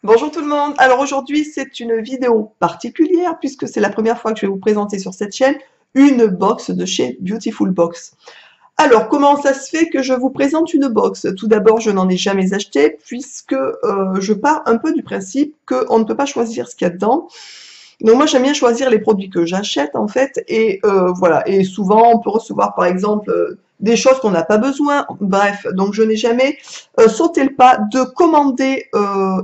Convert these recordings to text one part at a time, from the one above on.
Bonjour tout le monde. Alors aujourd'hui, c'est une vidéo particulière puisque c'est la première fois que je vais vous présenter sur cette chaîne une box de chez Beautiful Box. Alors, comment ça se fait que je vous présente une box? Tout d'abord, je n'en ai jamais acheté puisque je pars un peu du principe qu'on ne peut pas choisir ce qu'il y a dedans. Donc moi, j'aime bien choisir les produits que j'achète en fait et voilà. Et souvent, on peut recevoir par exemple des choses qu'on n'a pas besoin. Bref, donc je n'ai jamais sauté le pas de commander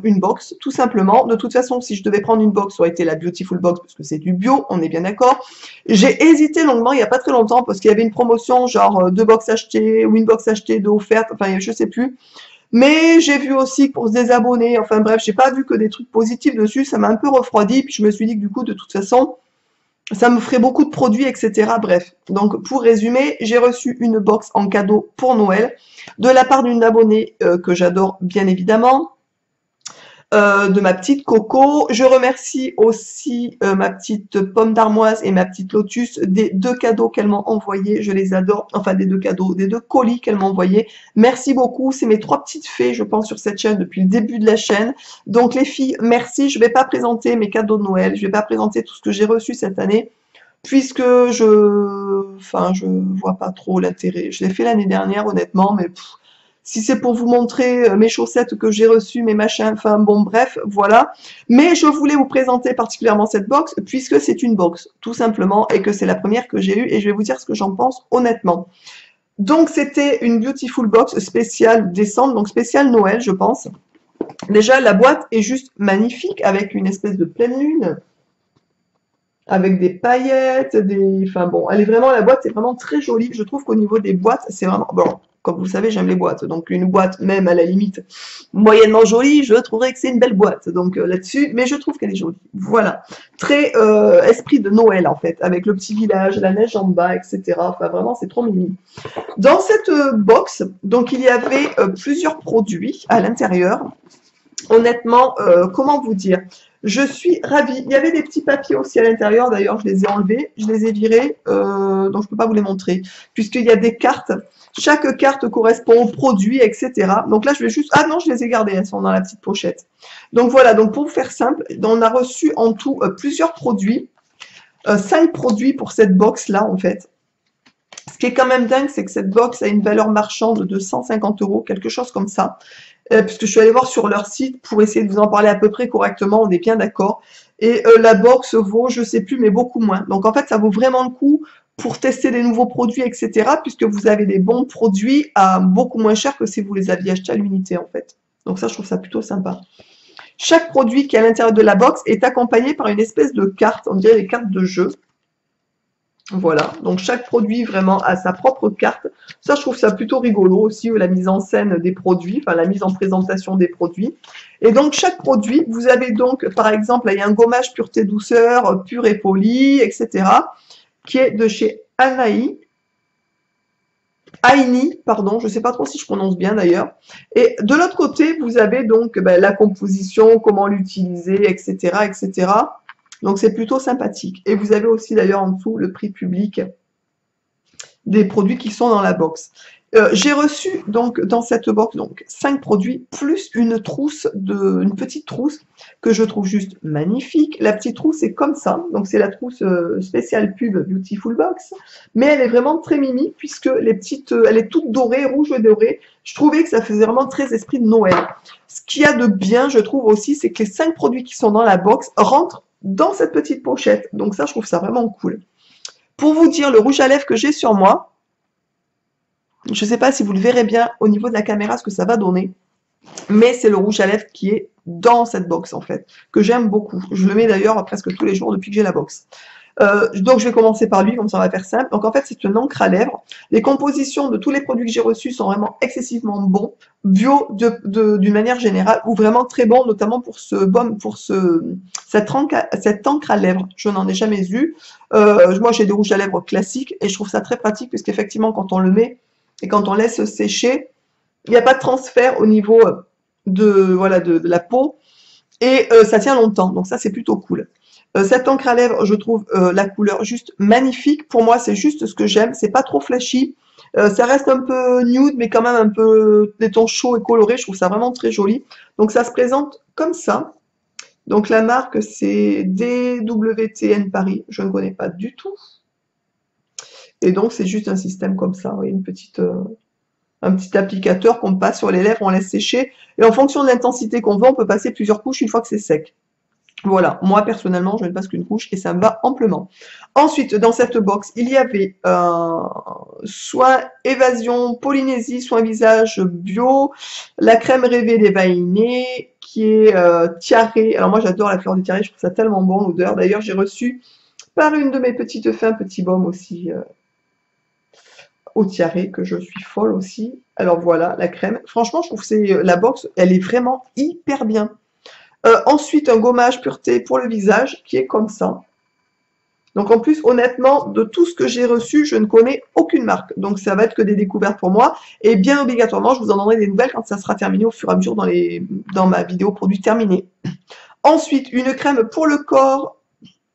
une box, tout simplement. De toute façon, si je devais prendre une box, ça aurait été la Beautiful Box parce que c'est du bio, on est bien d'accord. J'ai hésité longuement, il n'y a pas très longtemps, parce qu'il y avait une promotion genre deux box achetées ou une box achetée, deux offertes, enfin je sais plus. Mais j'ai vu aussi que pour se désabonner, enfin bref, j'ai pas vu que des trucs positifs dessus, ça m'a un peu refroidi, puis je me suis dit que du coup, de toute façon, ça me ferait beaucoup de produits, etc. Bref, donc pour résumer, j'ai reçu une box en cadeau pour Noël de la part d'une abonnée que j'adore bien évidemment, de ma petite Coco. Je remercie aussi ma petite pomme d'armoise et ma petite lotus des deux cadeaux qu'elles m'ont envoyés. Je les adore. Enfin, des deux cadeaux, des deux colis qu'elles m'ont envoyés. Merci beaucoup. C'est mes trois petites fées, je pense, sur cette chaîne depuis le début de la chaîne. Donc, les filles, merci. Je vais pas présenter mes cadeaux de Noël. Je vais pas présenter tout ce que j'ai reçu cette année puisque je vois pas trop l'intérêt. Je l'ai fait l'année dernière, honnêtement, mais si c'est pour vous montrer mes chaussettes que j'ai reçues, mes machins, enfin bon bref, voilà. Mais je voulais vous présenter particulièrement cette box puisque c'est une box, tout simplement, et que c'est la première que j'ai eue et je vais vous dire ce que j'en pense honnêtement. Donc c'était une Beautiful Box spéciale décembre, donc spéciale Noël je pense. Déjà la boîte est juste magnifique avec une espèce de pleine lune, avec des paillettes, enfin bon, elle est vraiment, la boîte est vraiment très jolie. Je trouve qu'au niveau des boîtes, c'est vraiment, bon, comme vous le savez, j'aime les boîtes. Donc une boîte, même à la limite, moyennement jolie, je trouverais que c'est une belle boîte. Donc là-dessus, mais je trouve qu'elle est jolie. Voilà. Très esprit de Noël en fait, avec le petit village, la neige en bas, etc. Enfin vraiment, c'est trop mimi. Dans cette box, donc il y avait plusieurs produits à l'intérieur. Honnêtement, comment vous dire? Je suis ravie. Il y avait des petits papiers aussi à l'intérieur. D'ailleurs, je les ai enlevés, je les ai virés, donc je ne peux pas vous les montrer, puisqu'il y a des cartes. Chaque carte correspond au produit, etc. Donc là, je vais juste... Ah non, je les ai gardées, elles sont dans la petite pochette. Donc voilà, donc pour vous faire simple, on a reçu en tout plusieurs produits, 5 produits pour cette box-là, en fait. Ce qui est quand même dingue, c'est que cette box a une valeur marchande de 150 €, quelque chose comme ça. Puisque je suis allée voir sur leur site pour essayer de vous en parler à peu près correctement, on est bien d'accord. Et la box vaut, je sais plus, mais beaucoup moins. Donc en fait, ça vaut vraiment le coup pour tester des nouveaux produits, etc. Puisque vous avez des bons produits à beaucoup moins cher que si vous les aviez achetés à l'unité, en fait. Donc ça, je trouve ça plutôt sympa. Chaque produit qui est à l'intérieur de la box est accompagné par une espèce de carte, on dirait des cartes de jeu. Voilà, donc chaque produit vraiment a sa propre carte. Ça, je trouve ça plutôt rigolo aussi, la mise en scène des produits, enfin la mise en présentation des produits. Et donc chaque produit, vous avez donc, par exemple, là, il y a un gommage pureté douceur, pur et poli, etc., qui est de chez Aini, pardon, je ne sais pas trop si je prononce bien d'ailleurs. Et de l'autre côté, vous avez donc la composition, comment l'utiliser, etc., etc. Donc c'est plutôt sympathique. Et vous avez aussi d'ailleurs en dessous le prix public des produits qui sont dans la box. J'ai reçu donc dans cette box donc 5 produits plus une petite trousse que je trouve juste magnifique. La petite trousse est comme ça, donc c'est la trousse spéciale pub Beautiful Box, mais elle est vraiment très mimi puisque elle est toute dorée, rouge et dorée. Je trouvais que ça faisait vraiment très esprit de Noël. Ce qu'il y a de bien, je trouve aussi, c'est que les 5 produits qui sont dans la box rentrent dans cette petite pochette. Donc ça, je trouve ça vraiment cool. Pour vous dire le rouge à lèvres que j'ai sur moi, je ne sais pas si vous le verrez bien au niveau de la caméra ce que ça va donner, mais c'est le rouge à lèvres qui est dans cette box en fait, que j'aime beaucoup. Je le mets d'ailleurs presque tous les jours depuis que j'ai la box. Donc je vais commencer par lui, comme ça on va faire simple. Donc en fait c'est une encre à lèvres. Les compositions de tous les produits que j'ai reçus sont vraiment excessivement bons, bio d'une manière générale, ou vraiment très bons, notamment pour cette encre à lèvres. Je n'en ai jamais eu. Moi j'ai des rouges à lèvres classiques et je trouve ça très pratique puisqu'effectivement quand on le met et quand on laisse sécher, il n'y a pas de transfert au niveau de la peau et ça tient longtemps. Donc ça c'est plutôt cool. Cette encre à lèvres, je trouve la couleur juste magnifique. Pour moi, c'est juste ce que j'aime. C'est pas trop flashy. Ça reste un peu nude, mais quand même un peu des tons chauds et colorés. Je trouve ça vraiment très joli. Donc ça se présente comme ça. Donc la marque, c'est DWTN Paris. Je ne connais pas du tout. Et donc c'est juste un système comme ça, oui, un petit applicateur qu'on passe sur les lèvres, on laisse sécher. Et en fonction de l'intensité qu'on veut, on peut passer plusieurs couches une fois que c'est sec. Voilà, moi personnellement, je ne passe qu'une couche et ça me va amplement. Ensuite, dans cette box, il y avait soin évasion Polynésie, soin visage bio, la crème rêvée des Vainés, qui est tiaré. Alors moi j'adore la fleur de tiaré, je trouve ça tellement bon l'odeur. D'ailleurs, j'ai reçu par une de mes petites fins un petit baume aussi au tiaré, que je suis folle aussi. Alors voilà, la crème. Franchement, je trouve que la box, elle est vraiment hyper bien. Ensuite, un gommage pureté pour le visage qui est comme ça. Donc en plus, honnêtement, de tout ce que j'ai reçu, je ne connais aucune marque. Donc ça va être que des découvertes pour moi. Et bien obligatoirement, je vous en donnerai des nouvelles quand ça sera terminé au fur et à mesure dans ma vidéo produit terminée. Ensuite, une crème pour le corps,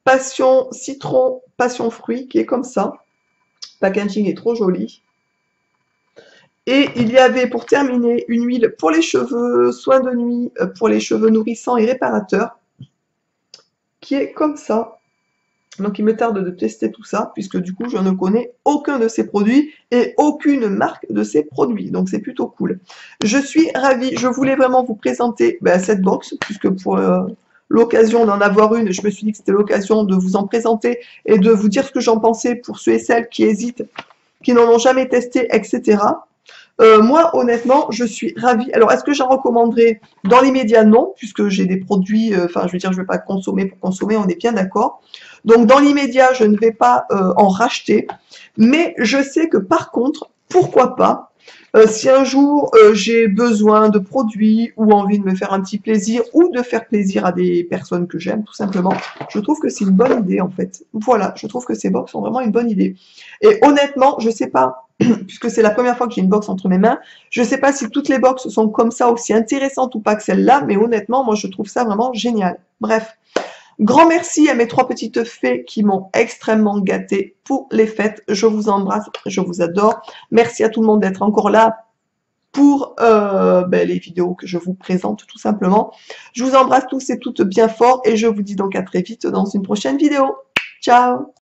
passion citron, passion fruit, qui est comme ça. Le packaging est trop joli. Et il y avait pour terminer une huile pour les cheveux, soin de nuit pour les cheveux nourrissants et réparateurs, qui est comme ça. Donc il me tarde de tester tout ça, puisque du coup je ne connais aucun de ces produits et aucune marque de ces produits. Donc c'est plutôt cool. Je suis ravie, je voulais vraiment vous présenter cette box, puisque pour l'occasion d'en avoir une, je me suis dit que c'était l'occasion de vous en présenter et de vous dire ce que j'en pensais pour ceux et celles qui hésitent, qui n'en ont jamais testé, etc. Moi, honnêtement, je suis ravie. Alors, est-ce que j'en recommanderais dans l'immédiat? Non, puisque j'ai des produits, enfin, je veux dire, je ne vais pas consommer pour consommer, on est bien d'accord. Donc, dans l'immédiat, je ne vais pas en racheter. Mais je sais que par contre, pourquoi pas, si un jour j'ai besoin de produits ou envie de me faire un petit plaisir ou de faire plaisir à des personnes que j'aime, tout simplement, je trouve que c'est une bonne idée, en fait. Voilà, je trouve que ces box sont vraiment une bonne idée. Et honnêtement, je sais pas, puisque c'est la première fois que j'ai une box entre mes mains, je sais pas si toutes les box sont comme ça, aussi intéressantes ou pas que celle-là, mais honnêtement, moi, je trouve ça vraiment génial. Bref. Grand merci à mes 3 petites fées qui m'ont extrêmement gâtée pour les fêtes. Je vous embrasse, je vous adore. Merci à tout le monde d'être encore là pour les vidéos que je vous présente tout simplement. Je vous embrasse tous et toutes bien fort et je vous dis donc à très vite dans une prochaine vidéo. Ciao!